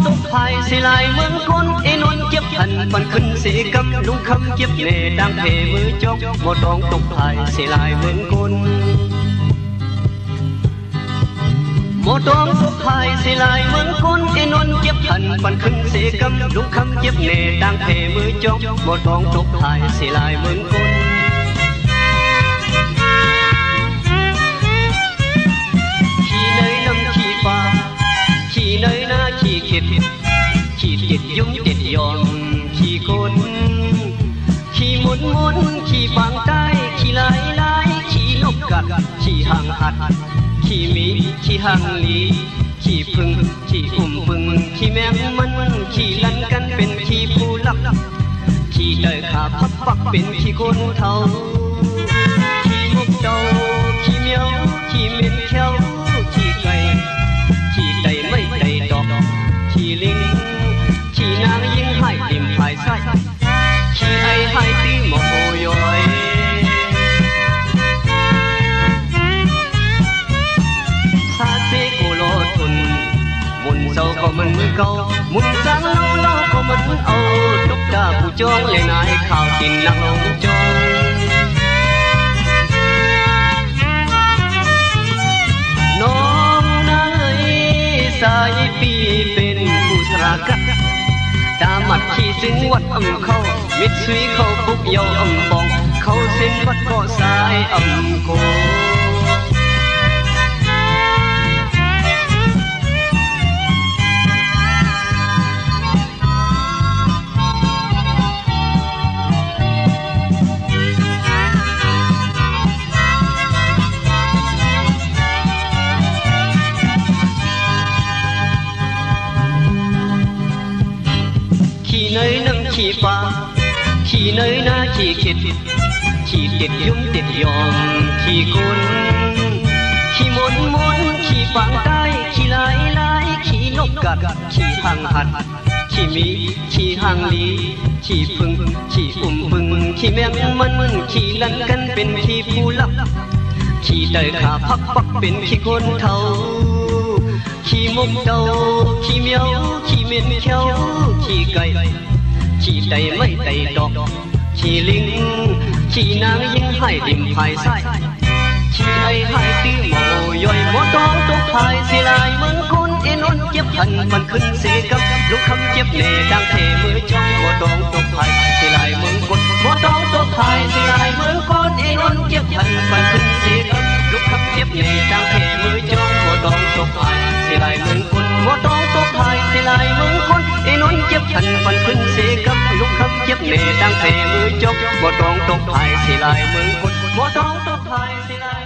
ตกภายเสียลายเมืองคนเอนนเจ็บหันปันขึ้นเสียกำลุงคำเจ็บเน่ดังเพมือจกบ่ต้องตกภายเสียลายเมืองคนบ่ต้องตกภายเสียลายเมืองคนเอนนเจ็บหันปันขึ้นเสียกำลุงคำเจ็บเน่ดังเพมือจกบ่ต้องตกภายเสียลายเมืองคนขี่เนยหน้าขี่เข็ดขี่เจ็ดยุ่งเจ็ดยอมขี่คนขี่หมุนหมุนขี่ฟางใต้ขี่ลายลายขี่นกกัดขี่หางหัดขี่มีขี่หางลีขี่พึ่งขี่พึ่งขี่แมงมันขี่ลันกันเป็นขี่ผู้ลับขี่เตยขาพับปักเป็นขี่คนเท่าขี่มุกเจ้าขี่เมียวขี่เม็นเขียวขี่ไก่ขี่ไตไม่ไตดอกขี่ลิงขี่นางยิงให้ติ่มภายไส้ขี่ไอให้ตีหมอโยอยซาเซโกโลทุนมุนเศร้าก็มันเก่ามุนสังเล่าก็มันเอาตุกตาผู้จองเลยนายข่าวตินนักลงจองสายปีเป็นผู้สรากัดตามัดขี่สินวัดอำเขามิดซุยเขาปุกเยาอำบองเขาเส้นวัดก็สายอำโกขี่เนยนั่งขี่ฟ้าขี่เนยหน้าขี่เข็ดขี่เด็ดยุ่งเด็ดยอมขี่คนขี่มนมนขี่ฟางใต้ขี่ลายลายขี่นกกัดขี่หางหัดขี่มีขี่หางลีขี่พึ่งขี่พึ่งขี่แมงมันขี่ลันกันเป็นขี่ผู้ลับขี่เตยขาพักปักเป็นขี่คนเท่าขี่มุกเจ้าขี่เมียวขี่เม็นเขียวขี่ไก่ขี่ไตไม่ไตดอกขี่ลิงขี่นางยิงให้ดิมภายไส้ขี่ไอให้ตีหมอย่อยบ่ต้องตกภายเสียลายเมืองคนเอนนเจ็บหันมันขึ้นเสียกับลูกคำเจ็บเน่ดังเทมือจ้องบ่ต้องตกภายเสียลายเมืองคนบ่ต้องตกภายเสียลายเมืองคนเอนนเจ็บหันมันขึ้นเสียกับลูกคำเจ็บเน่ดังเทมือจ้องบ่ต้องตกภายเสียลายเมืองคนบ่ต้องตกภายเสียลายเมืองคนเอนนเจ็บหันมันขึ้นเสียกับลูกคำเจ็บเน่ดังเทมือจ้องบ่ต้องตกภายเสียลายเมืองคนบ่ต้องตกภายเสียลาย